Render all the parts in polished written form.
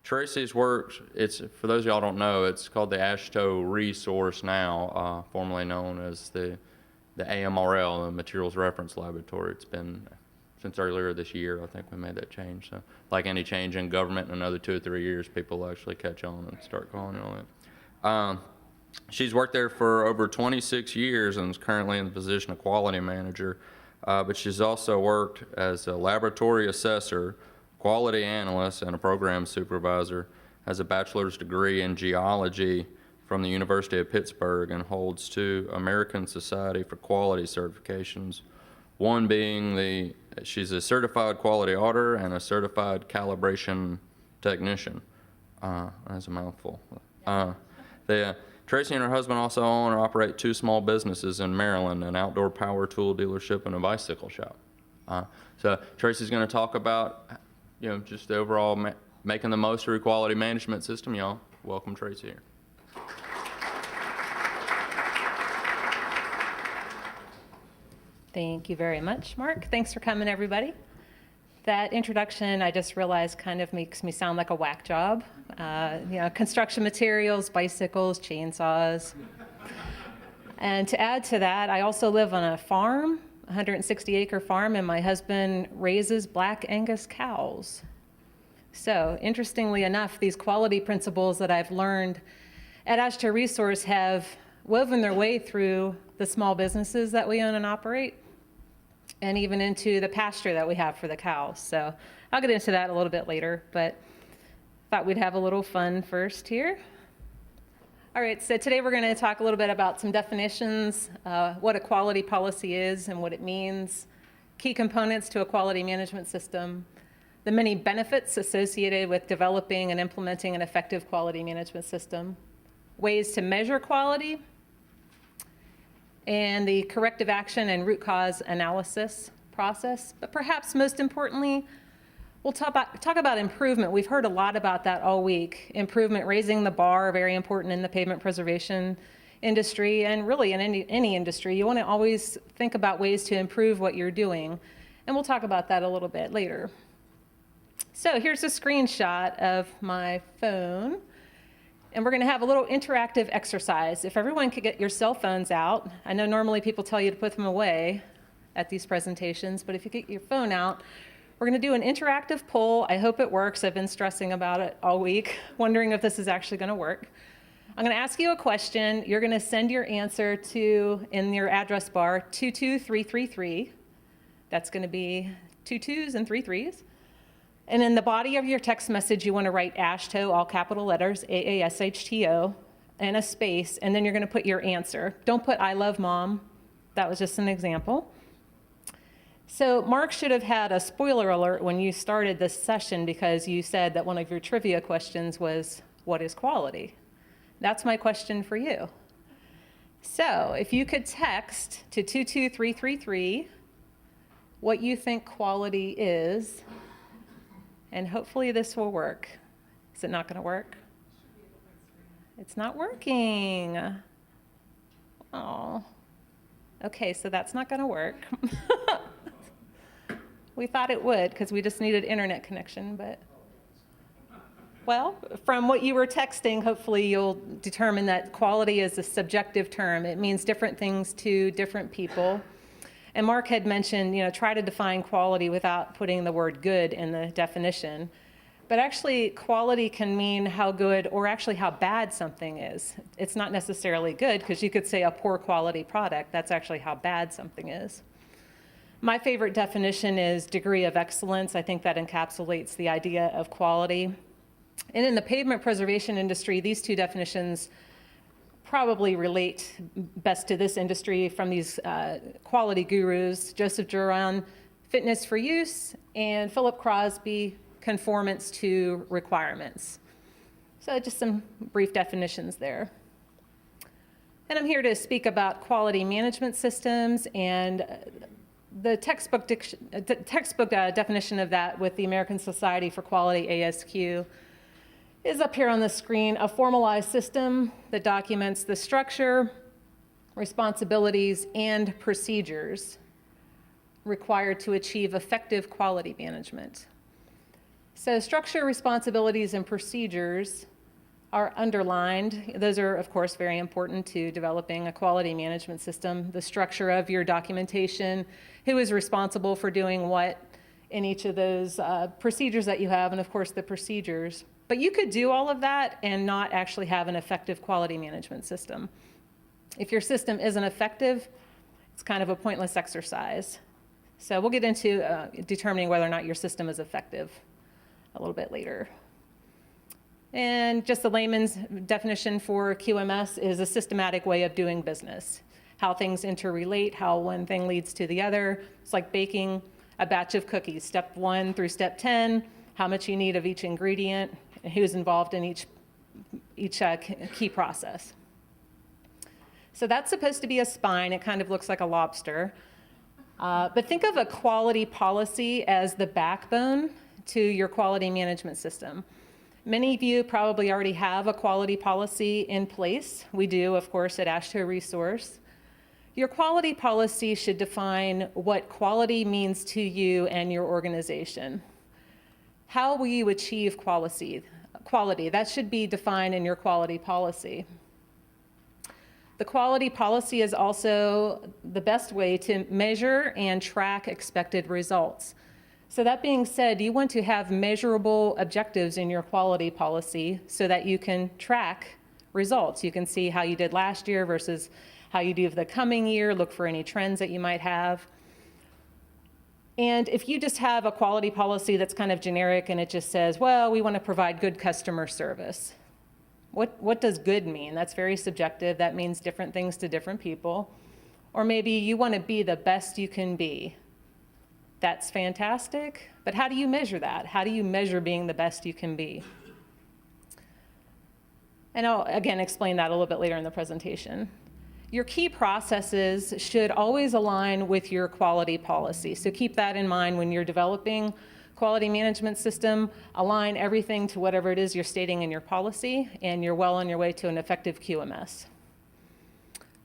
Tracy's work, it's, for those of y'all don't know, it's called the AASHTO resource now, formerly known as the AMRL, the Materials Reference Laboratory. It's been since earlier this year, I think we made that change. So like any change in government, in another 2 or 3 years, people will actually catch on and start calling it on it. She's worked there for over 26 years and is currently in the position of quality manager, but she's also worked as a laboratory assessor, quality analyst, and a program supervisor, has a bachelor's degree in geology from the University of Pittsburgh, and holds 2 American Society for Quality certifications, one being she's a certified quality auditor and a certified calibration technician. That's a mouthful. Tracy and her husband also own or operate 2 small businesses in Maryland, an outdoor power tool dealership and a bicycle shop. So Tracy's going to talk about just the overall making the most of your quality management system. Y'all, welcome Tracy here. Thank you very much, Mark. Thanks for coming, everybody. That introduction, I just realized, kind of makes me sound like a whack job. Construction materials, bicycles, chainsaws. And to add to that, I also live on a farm, 160-acre farm, and my husband raises Black Angus cows. So interestingly enough, these quality principles that I've learned at AASHTO Resource have woven their way through the small businesses that we own and operate, and even into the pasture that we have for the cows. So I'll get into that a little bit later, but thought we'd have a little fun first here. All right, so today we're going to talk a little bit about some definitions, what a quality policy is and what it means, key components to a quality management system, the many benefits associated with developing and implementing an effective quality management system, ways to measure quality, and the corrective action and root cause analysis process. But perhaps most importantly, we'll talk about improvement. We've heard a lot about that all week. Improvement, raising the bar, very important in the pavement preservation industry, and really in any industry. You want to always think about ways to improve what you're doing. And we'll talk about that a little bit later. So here's a screenshot of my phone. And we're going to have a little interactive exercise. If everyone could get your cell phones out. I know normally people tell you to put them away at these presentations, but if you get your phone out, we're going to do an interactive poll. I hope it works. I've been stressing about it all week, wondering if this is actually going to work. I'm going to ask you a question. You're going to send your answer to, in your address bar, 22333. That's going to be 2 2s and 3 3s. And in the body of your text message, you want to write AASHTO, all capital letters, AASHTO, and a space, and then you're going to put your answer. Don't put I love mom. That was just an example. So Mark should have had a spoiler alert when you started this session, because you said that one of your trivia questions was, what is quality? That's my question for you. So if you could text to 22333 what you think quality is, and hopefully this will work. Is it not going to work? It's not working. Oh. Okay, so that's not going to work. We thought it would, because we just needed internet connection, but well, from what you were texting, hopefully you'll determine that quality is a subjective term. It means different things to different people. And Mark had mentioned, try to define quality without putting the word good in the definition. But actually, quality can mean how good or actually how bad something is. It's not necessarily good, because you could say a poor quality product. That's actually how bad something is. My favorite definition is degree of excellence. I think that encapsulates the idea of quality. And in the pavement preservation industry, these 2 definitions probably relate best to this industry from these quality gurus, Joseph Juran, fitness for use, and Philip Crosby, conformance to requirements. So just some brief definitions there. And I'm here to speak about quality management systems, and the textbook definition of that with the American Society for Quality, ASQ, is up here on the screen. A formalized system that documents the structure, responsibilities, and procedures required to achieve effective quality management. So structure, responsibilities, and procedures are underlined. Those are, of course, very important to developing a quality management system. The structure of your documentation, who is responsible for doing what in each of those procedures that you have, and of course the procedures. But you could do all of that and not actually have an effective quality management system. If your system isn't effective, it's kind of a pointless exercise. So we'll get into determining whether or not your system is effective a little bit later. And just the layman's definition for QMS is a systematic way of doing business. How things interrelate, how one thing leads to the other. It's like baking a batch of cookies, step 1 through step 10, how much you need of each ingredient, and who's involved in each key process. So that's supposed to be a spine. It kind of looks like a lobster. But think of a quality policy as the backbone to your quality management system. Many of you probably already have a quality policy in place. We do, of course, at AASHTO Resource. Your quality policy should define what quality means to you and your organization. How will you achieve quality? That should be defined in your quality policy. The quality policy is also the best way to measure and track expected results. So that being said, you want to have measurable objectives in your quality policy so that you can track results. You can see how you did last year versus how you do for the coming year, look for any trends that you might have. And if you just have a quality policy that's kind of generic and it just says, well, we want to provide good customer service. What does good mean? That's very subjective. That means different things to different people. Or maybe you want to be the best you can be. That's fantastic, but how do you measure that? How do you measure being the best you can be? And I'll, again, explain that a little bit later in the presentation. Your key processes should always align with your quality policy. So keep that in mind when you're developing quality management system. Align everything to whatever it is you're stating in your policy, and you're well on your way to an effective QMS.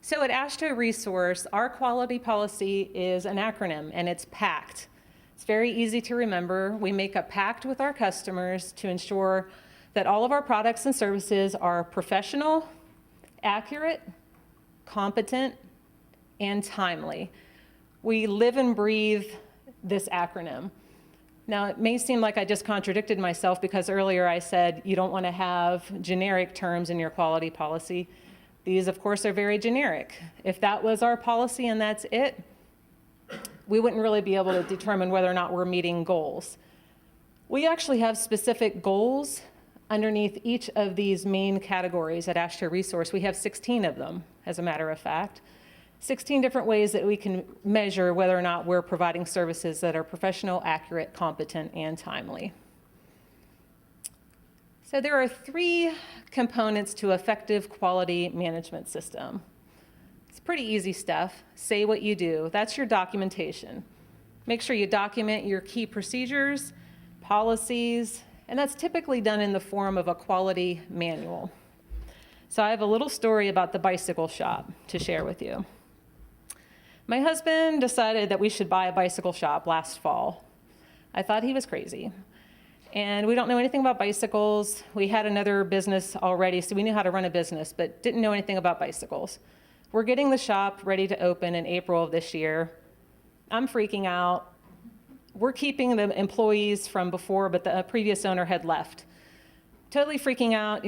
So at AASHTO Resource, our quality policy is an acronym, and it's PACT. It's very easy to remember. We make a pact with our customers to ensure that all of our products and services are professional, accurate, competent, and timely. We live and breathe this acronym. Now, it may seem like I just contradicted myself because earlier I said you don't want to have generic terms in your quality policy. These, of course, are very generic. If that was our policy and that's it, we wouldn't really be able to determine whether or not we're meeting goals. We actually have specific goals underneath each of these main categories at AASHTO Resource. We have 16 of them, as a matter of fact. 16 different ways that we can measure whether or not we're providing services that are professional, accurate, competent, and timely. So there are 3 components to effective quality management system. It's pretty easy stuff. Say what you do. That's your documentation. Make sure you document your key procedures, policies, and that's typically done in the form of a quality manual. So I have a little story about the bicycle shop to share with you. My husband decided that we should buy a bicycle shop last fall. I thought he was crazy. And we don't know anything about bicycles. We had another business already, so we knew how to run a business, but didn't know anything about bicycles. We're getting the shop ready to open in April of this year. I'm freaking out. We're keeping the employees from before, but the previous owner had left. Totally freaking out,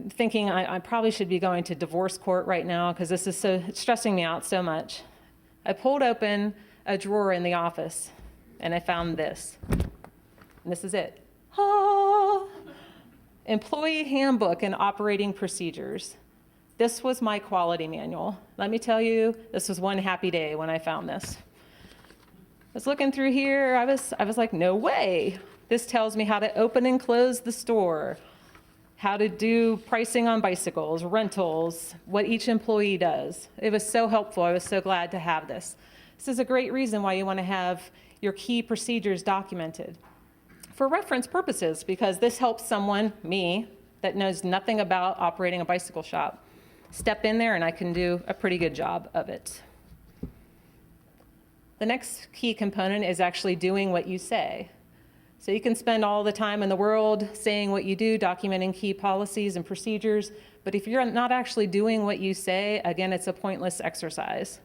thinking I probably should be going to divorce court right now because this is so stressing me out so much. I pulled open a drawer in the office, and I found this. And this is it. Employee Handbook and Operating Procedures. This was my quality manual. Let me tell you, this was one happy day when I found this. I was looking through here, I was like, no way. This tells me how to open and close the store, how to do pricing on bicycles, rentals, what each employee does. It was so helpful. I was so glad to have this. This is a great reason why you want to have your key procedures documented. For reference purposes, because this helps someone, me, that knows nothing about operating a bicycle shop, step in there and I can do a pretty good job of it. The next key component is actually doing what you say. So you can spend all the time in the world saying what you do, documenting key policies and procedures, but if you're not actually doing what you say, again, it's a pointless exercise.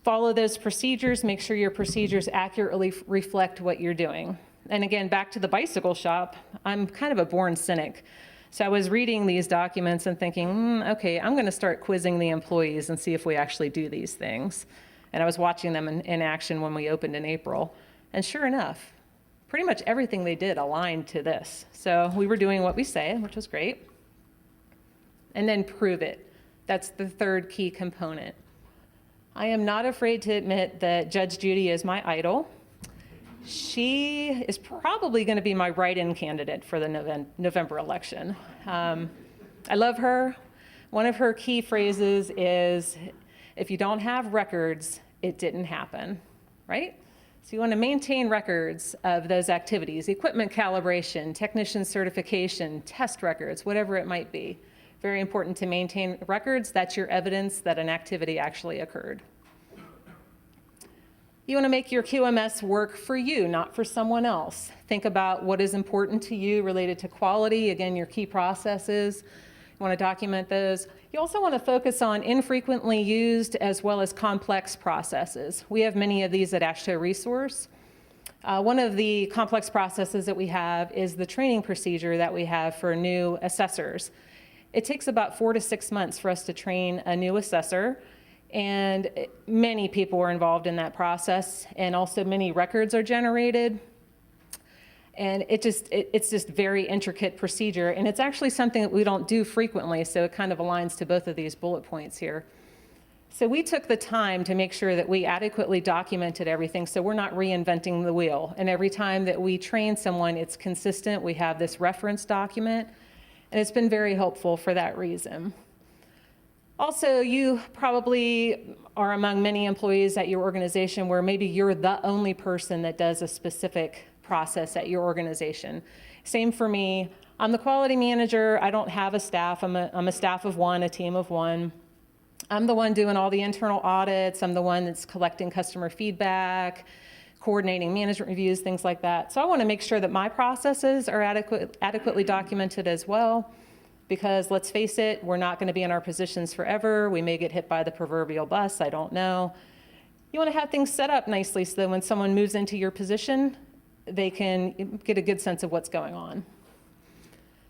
Follow those procedures, make sure your procedures accurately reflect what you're doing. And again, back to the bicycle shop, I'm kind of a born cynic. So I was reading these documents and thinking, okay, I'm going to start quizzing the employees and see if we actually do these things. And I was watching them in action when we opened in April. And sure enough, pretty much everything they did aligned to this. So we were doing what we say, which was great. And then prove it. That's the third key component. I am not afraid to admit that Judge Judy is my idol. She is probably going to be my write-in candidate for the November election. I love her. One of her key phrases is, if you don't have records, it didn't happen, right? So you want to maintain records of those activities, equipment calibration, technician certification, test records, whatever it might be. Very important to maintain records. That's your evidence that an activity actually occurred. You want to make your QMS work for you, not for someone else. Think about what is important to you related to quality, again, your key processes. You want to document those. You also want to focus on infrequently used as well as complex processes. We have many of these at AASHTO Resource. One of the complex processes that we have is the training procedure that we have for new assessors. It takes about 4 to 6 months for us to train a new assessor, and many people are involved in that process, and also many records are generated. And it's just very intricate procedure, and it's actually something that we don't do frequently, so it kind of aligns to both of these bullet points here. So we took the time to make sure that we adequately documented everything, so we're not reinventing the wheel. And every time that we train someone, it's consistent. We have this reference document, and it's been very helpful for that reason. Also, you probably are among many employees at your organization where maybe you're the only person that does a specific process at your organization. Same for me. I'm the quality manager. I don't have a staff. I'm a staff of one, a team of one. I'm the one doing all the internal audits. I'm the one that's collecting customer feedback, coordinating management reviews, things like that. So I want to make sure that my processes are adequately documented as well, because let's face it, we're not going to be in our positions forever. We may get hit by the proverbial bus. I don't know. You want to have things set up nicely so that when someone moves into your position, they can get a good sense of what's going on.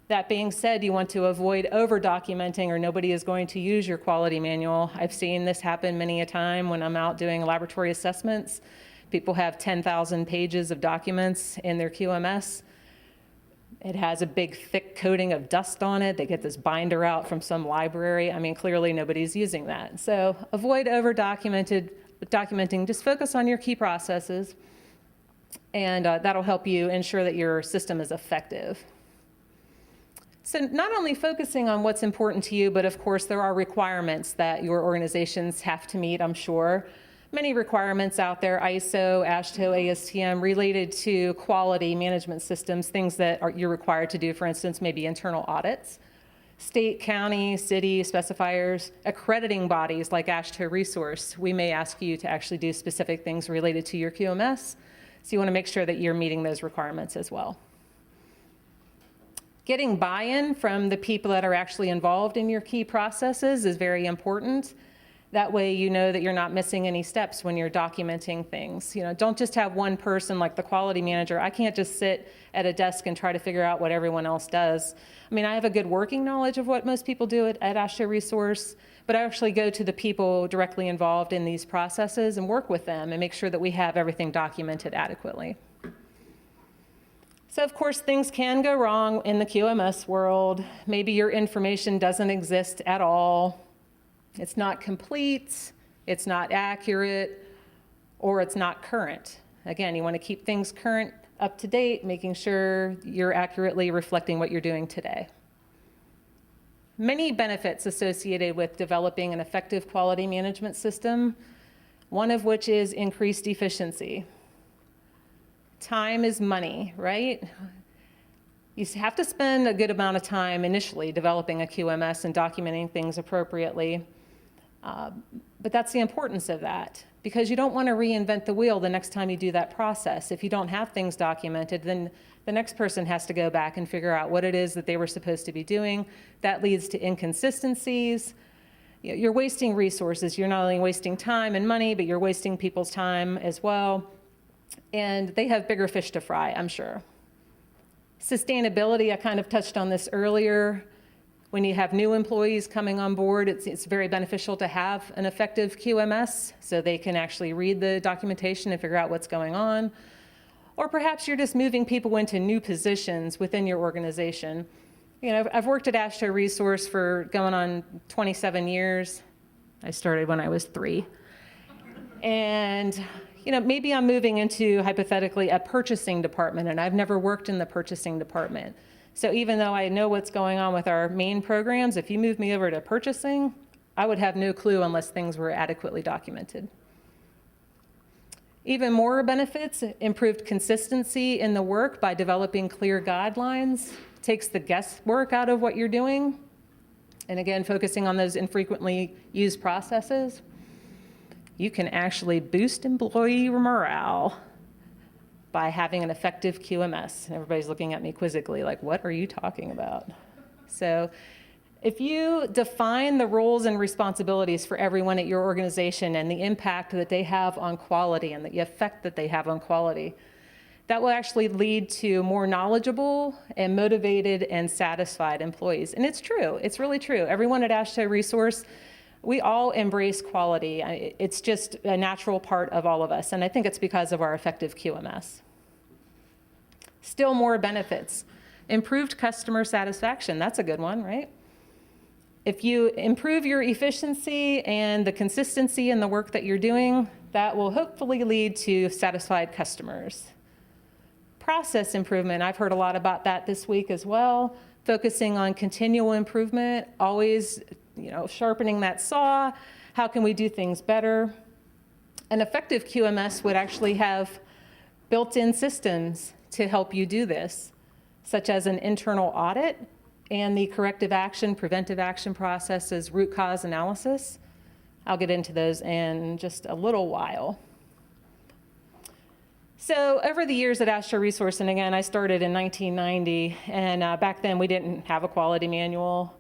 That being said, you want to avoid over-documenting, or nobody is going to use your quality manual. I've seen this happen many a time when I'm out doing laboratory assessments. People have 10,000 pages of documents in their QMS. It has a big thick coating of dust on it. They get this binder out from some library. I mean, clearly nobody's using that. So avoid over-documenting. Just focus on your key processes, and that'll help you ensure that your system is effective. So not only focusing on what's important to you, but of course there are requirements that your organizations have to meet, I'm sure. Many requirements out there, ISO, AASHTO, ASTM, related to quality management systems, things that you're required to do, for instance, maybe internal audits. State, county, city specifiers, accrediting bodies like AASHTO Resource, we may ask you to actually do specific things related to your QMS. So you want to make sure that you're meeting those requirements as well. Getting buy-in from the people that are actually involved in your key processes is very important. That way you know that you're not missing any steps when you're documenting things. You know, don't just have one person like the quality manager. I can't just sit at a desk and try to figure out what everyone else does. I mean, I have a good working knowledge of what most people do at AASHTO Resource, but I actually go to the people directly involved in these processes and work with them and make sure that we have everything documented adequately. So of course, things can go wrong in the QMS world. Maybe your information doesn't exist at all. It's not complete, it's not accurate, or it's not current. Again, you want to keep things current, up to date, making sure you're accurately reflecting what you're doing today. Many benefits associated with developing an effective quality management system, one of which is increased efficiency. Time is money, right? You have to spend a good amount of time initially developing a QMS and documenting things appropriately. But that's the importance of that. because you don't want to reinvent the wheel the next time you do that process. If you don't have things documented, then the next person has to go back and figure out what it is that they were supposed to be doing. That leads to inconsistencies. You're wasting resources. You're not only wasting time and money, but you're wasting people's time as well. And they have bigger fish to fry, I'm sure. Sustainability, I kind of touched on this earlier. When you have new employees coming on board, it's very beneficial to have an effective QMS so they can actually read the documentation and figure out what's going on. Or perhaps you're just moving people into new positions within your organization. I've worked at AASHTO Resource for going on 27 years. I started when I was 3. And maybe I'm moving into, hypothetically, a purchasing department, and I've never worked in the purchasing department. So even though I know what's going on with our main programs, if you move me over to purchasing, I would have no clue unless things were adequately documented. Even more benefits, improved consistency in the work by developing clear guidelines, takes the guesswork out of what you're doing, and again, focusing on those infrequently used processes. You can actually boost employee morale by having an effective QMS. And everybody's looking at me quizzically like, what are you talking about? So if you define the roles and responsibilities for everyone at your organization and the impact that they have on quality and the effect that they have on quality, that will actually lead to more knowledgeable and motivated and satisfied employees. And it's true, it's really true. Everyone at AASHTO Resource, we all embrace quality. It's just a natural part of all of us, and I think it's because of our effective QMS. Still more benefits. Improved customer satisfaction, that's a good one, right? If you improve your efficiency and the consistency in the work that you're doing, that will hopefully lead to satisfied customers. Process improvement, I've heard a lot about that this week as well, focusing on continual improvement, always sharpening that saw. How can we do things better? An effective QMS would actually have built-in systems to help you do this, such as an internal audit and the corrective action, preventive action processes, root cause analysis. I'll get into those in just a little while. So over the years at AASHTO Resource, and again, I started in 1990, and back then we didn't have a quality manual.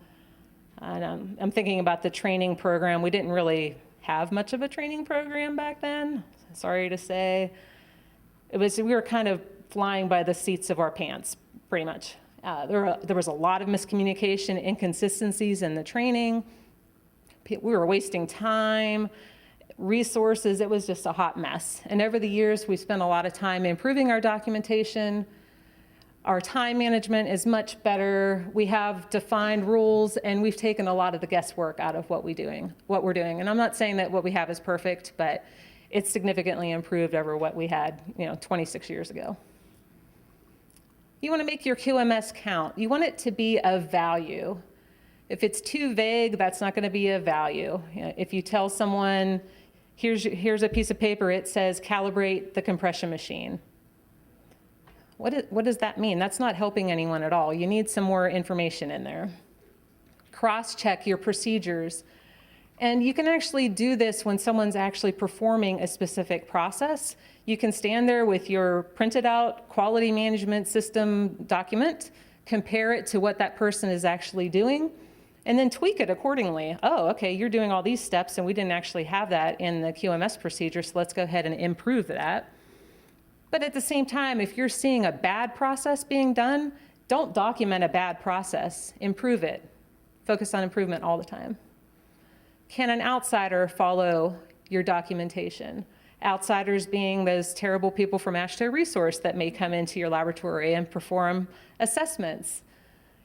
And I'm thinking about the training program. We didn't really have much of a training program back then, sorry to say. We were kind of flying by the seats of our pants, pretty much. There was a lot of miscommunication, inconsistencies in the training. We were wasting time, resources. It was just a hot mess. And over the years, we spent a lot of time improving our documentation. Our time management is much better. We have defined rules, and we've taken a lot of the guesswork out of what we're doing. And I'm not saying that what we have is perfect, but it's significantly improved over what we had 26 years ago. You want to make your QMS count. You want it to be of value. If it's too vague, that's not going to be of value. If you tell someone, here's a piece of paper, it says calibrate the compression machine. What does that mean? That's not helping anyone at all. You need some more information in there. Cross-check your procedures. And you can actually do this when someone's actually performing a specific process. You can stand there with your printed out quality management system document, compare it to what that person is actually doing, and then tweak it accordingly. Oh, okay, you're doing all these steps and we didn't actually have that in the QMS procedure, so let's go ahead and improve that. But at the same time, if you're seeing a bad process being done, don't document a bad process, improve it. Focus on improvement all the time. Can an outsider follow your documentation? Outsiders being those terrible people from AASHTO Resource that may come into your laboratory and perform assessments.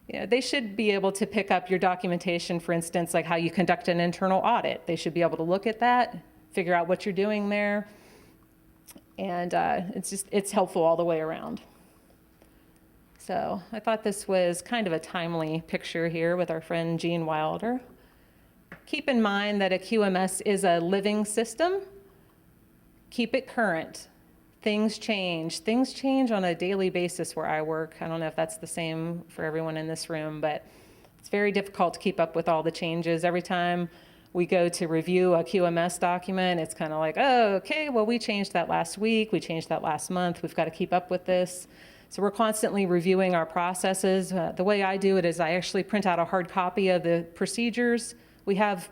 They should be able to pick up your documentation, for instance, like how you conduct an internal audit. They should be able to look at that, figure out what you're doing there, and it's helpful all the way around. So I thought this was kind of a timely picture here with our friend Gene Wilder. Keep in mind that a QMS is a living system. Keep it current. Things change. Things change on a daily basis where I work. I don't know if that's the same for everyone in this room, but it's very difficult to keep up with all the changes. Every time We go to review a QMS document. It's kind of like, oh, okay, well, we changed that last week. We changed that last month. We've got to keep up with this. So we're constantly reviewing our processes. The way I do it is I actually print out a hard copy of the procedures. We have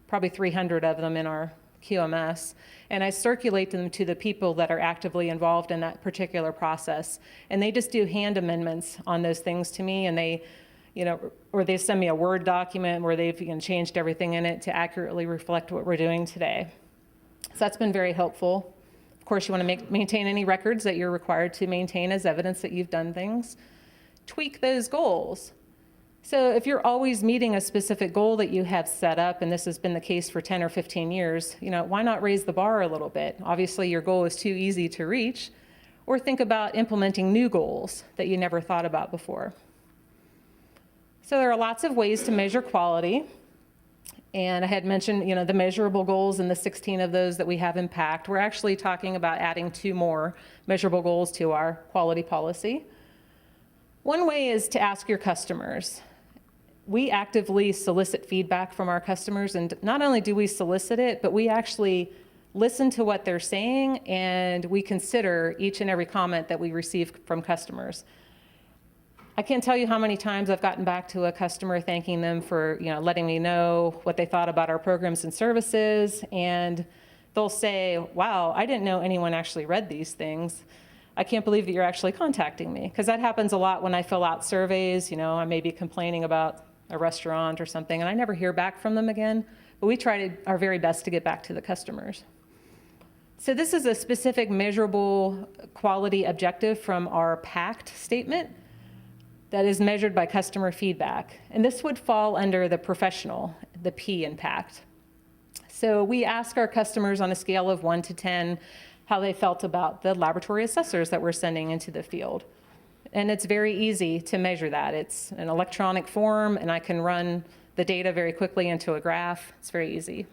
probably 300 of them in our QMS, and I circulate them to the people that are actively involved in that particular process. And they just do hand amendments on those things to me, and they, or they send me a Word document where they've changed everything in it to accurately reflect what we're doing today. So that's been very helpful. Of course, you want to maintain any records that you're required to maintain as evidence that you've done things. Tweak those goals. So if you're always meeting a specific goal that you have set up, and this has been the case for 10 or 15 years, why not raise the bar a little bit? Obviously, your goal is too easy to reach, or think about implementing new goals that you never thought about before. So there are lots of ways to measure quality. And I had mentioned, the measurable goals and the 16 of those that we have in PACT. We're actually talking about adding 2 more measurable goals to our quality policy. One way is to ask your customers. We actively solicit feedback from our customers, and not only do we solicit it, but we actually listen to what they're saying, and we consider each and every comment that we receive from customers. I can't tell you how many times I've gotten back to a customer thanking them for letting me know what they thought about our programs and services, and they'll say, wow, I didn't know anyone actually read these things. I can't believe that you're actually contacting me, because that happens a lot when I fill out surveys. I may be complaining about a restaurant or something, and I never hear back from them again, but we try our very best to get back to the customers. So this is a specific measurable quality objective from our PACT statement that is measured by customer feedback. And this would fall under the professional, the P in PACT. So we ask our customers on a scale of 1 to 10 how they felt about the laboratory assessors that we're sending into the field. And it's very easy to measure that. It's an electronic form, and I can run the data very quickly into a graph. It's very easy.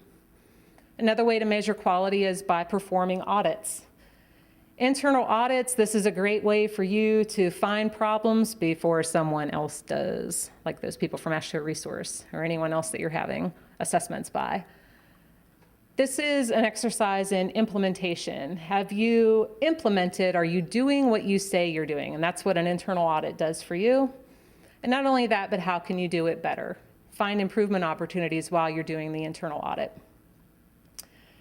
Another way to measure quality is by performing audits. Internal audits, this is a great way for you to find problems before someone else does, like those people from AASHTO Resource or anyone else that you're having assessments by. This is an exercise in implementation. Have you implemented, are you doing what you say you're doing? And that's what an internal audit does for you. And not only that, but how can you do it better? Find improvement opportunities while you're doing the internal audit.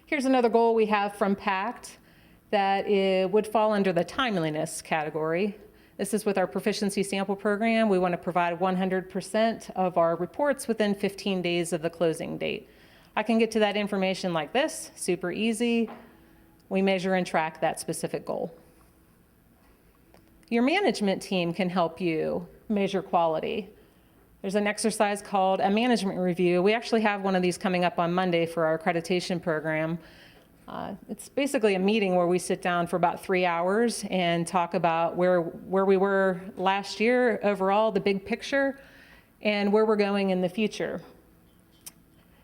Here's another goal we have from PACT that it would fall under the timeliness category. This is with our proficiency sample program. We want to provide 100% of our reports within 15 days of the closing date. I can get to that information like this, super easy. We measure and track that specific goal. Your management team can help you measure quality. There's an exercise called a management review. We actually have one of these coming up on Monday for our accreditation program. It's basically a meeting where we sit down for about 3 hours and talk about where we were last year overall, the big picture, and where we're going in the future.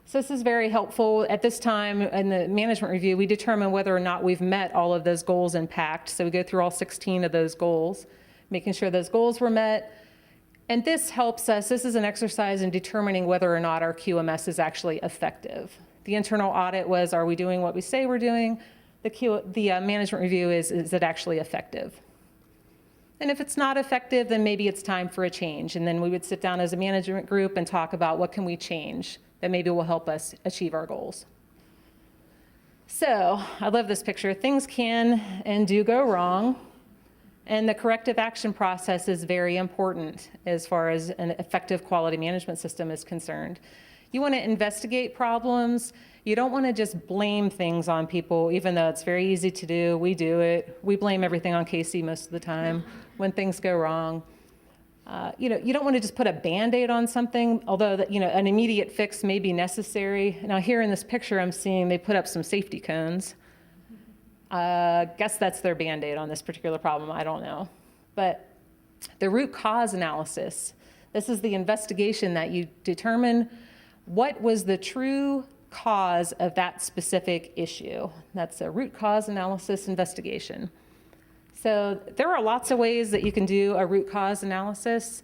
So this is very helpful. At this time in the management review, we determine whether or not we've met all of those goals in PACT. So we go through all 16 of those goals, making sure those goals were met. And this helps us, this is an exercise in determining whether or not our QMS is actually effective. The internal audit was, are we doing what we say we're doing? The management review is it actually effective? And if it's not effective, then maybe it's time for a change. And then we would sit down as a management group and talk about what can we change that maybe will help us achieve our goals. So I love this picture. Things can and do go wrong. And the corrective action process is very important as far as an effective quality management system is concerned. You want to investigate problems. You don't want to just blame things on people, even though it's very easy to do. We do it. We blame everything on Casey most of the time when things go wrong. You don't want to just put a Band-Aid on something, although an immediate fix may be necessary. Now here in this picture I'm seeing they put up some safety cones. Guess that's their Band-Aid on this particular problem, I don't know. But the root cause analysis, this is the investigation that you determine what was the true cause of that specific issue. That's a root cause analysis investigation. So there are lots of ways that you can do a root cause analysis.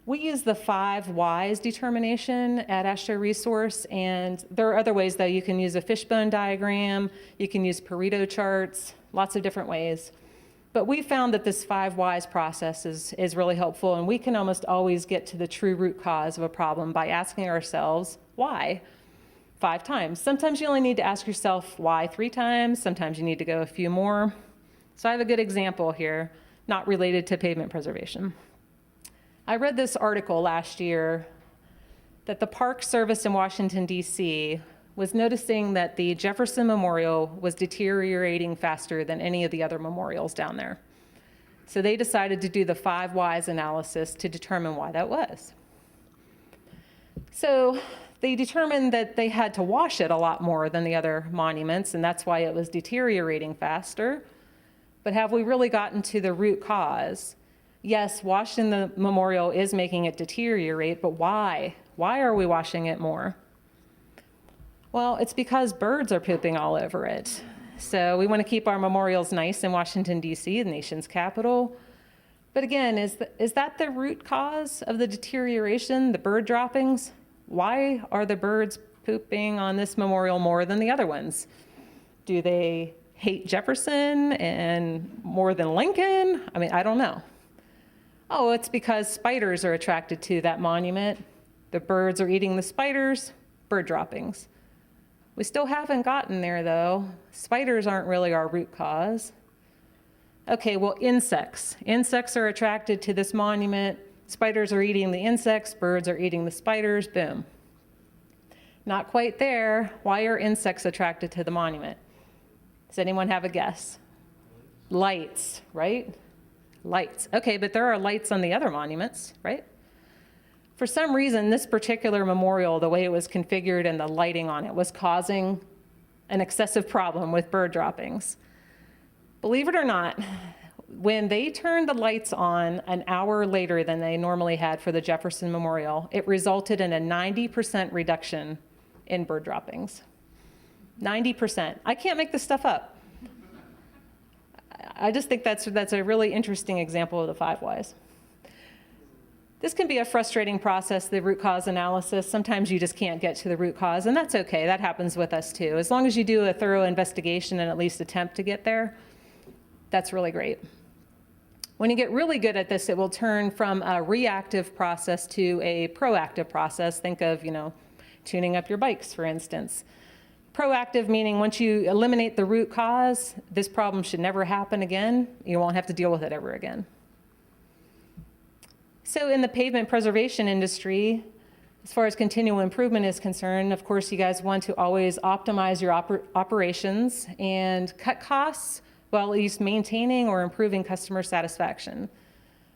We use the 5 whys determination at AASHTO Resource, and there are other ways, though. You can use a fishbone diagram, you can use Pareto charts, lots of different ways. But we found that this 5 whys process is really helpful, and we can almost always get to the true root cause of a problem by asking ourselves, why? 5 times. Sometimes you only need to ask yourself why 3 times, sometimes you need to go a few more. So I have a good example here, not related to pavement preservation. I read this article last year that the Park Service in Washington, D.C. was noticing that the Jefferson Memorial was deteriorating faster than any of the other memorials down there. So they decided to do the 5 whys analysis to determine why that was. So they determined that they had to wash it a lot more than the other monuments, and that's why it was deteriorating faster. But have we really gotten to the root cause? Yes, washing the memorial is making it deteriorate, but why? Why are we washing it more? Well, it's because birds are pooping all over it. So we want to keep our memorials nice in Washington, D.C., the nation's capital. But again, is that the root cause of the deterioration, the bird droppings? Why are the birds pooping on this memorial more than the other ones? Do they hate Jefferson and more than Lincoln? I mean, I don't know. Oh, it's because spiders are attracted to that monument. The birds are eating the spiders, bird droppings. We still haven't gotten there, though. Spiders aren't really our root cause. Okay, well, insects. Insects are attracted to this monument. Spiders are eating the insects, birds are eating the spiders, boom. Not quite there. Why are insects attracted to the monument? Does anyone have a guess? Lights, right? Lights. Okay, but there are lights on the other monuments, right? For some reason, this particular memorial, the way it was configured and the lighting on it was causing an excessive problem with bird droppings. Believe it or not, when they turned the lights on an hour later than they normally had for the Jefferson Memorial, it resulted in a 90% reduction in bird droppings. 90%. I can't make this stuff up. I just think that's a really interesting example of the 5 whys. This can be a frustrating process, the root cause analysis. Sometimes you just can't get to the root cause, and that's okay. That happens with us too. As long as you do a thorough investigation and at least attempt to get there, that's really great. When you get really good at this, it will turn from a reactive process to a proactive process. Think of, tuning up your bikes, for instance. Proactive meaning once you eliminate the root cause, this problem should never happen again. You won't have to deal with it ever again. So in the pavement preservation industry, as far as continual improvement is concerned, of course, you guys want to always optimize your operations and cut costs while at least maintaining or improving customer satisfaction.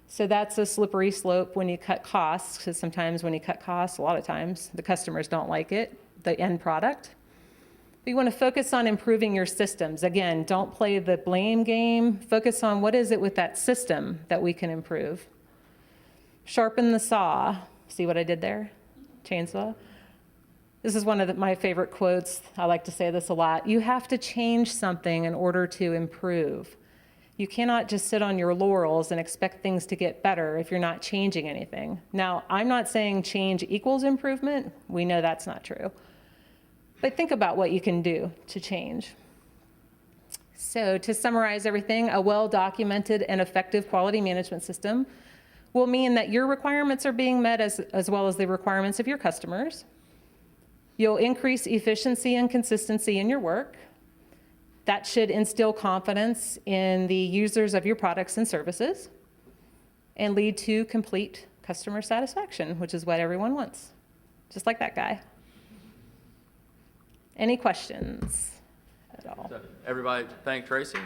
So that's a slippery slope when you cut costs, because sometimes when you cut costs, a lot of times the customers don't like it, the end product. You want to focus on improving your systems. Again, don't play the blame game. Focus on what is it with that system that we can improve. Sharpen the saw. See what I did there? Chainsaw. This is one of my favorite quotes. I like to say this a lot. You have to change something in order to improve. You cannot just sit on your laurels and expect things to get better if you're not changing anything. Now, I'm not saying change equals improvement. We know that's not true. But think about what you can do to change. So to summarize everything, a well-documented and effective quality management system will mean that your requirements are being met as well as the requirements of your customers. You'll increase efficiency and consistency in your work. That should instill confidence in the users of your products and services and lead to complete customer satisfaction, which is what everyone wants, just like that guy. Any questions at all? So everybody, thank Tracy.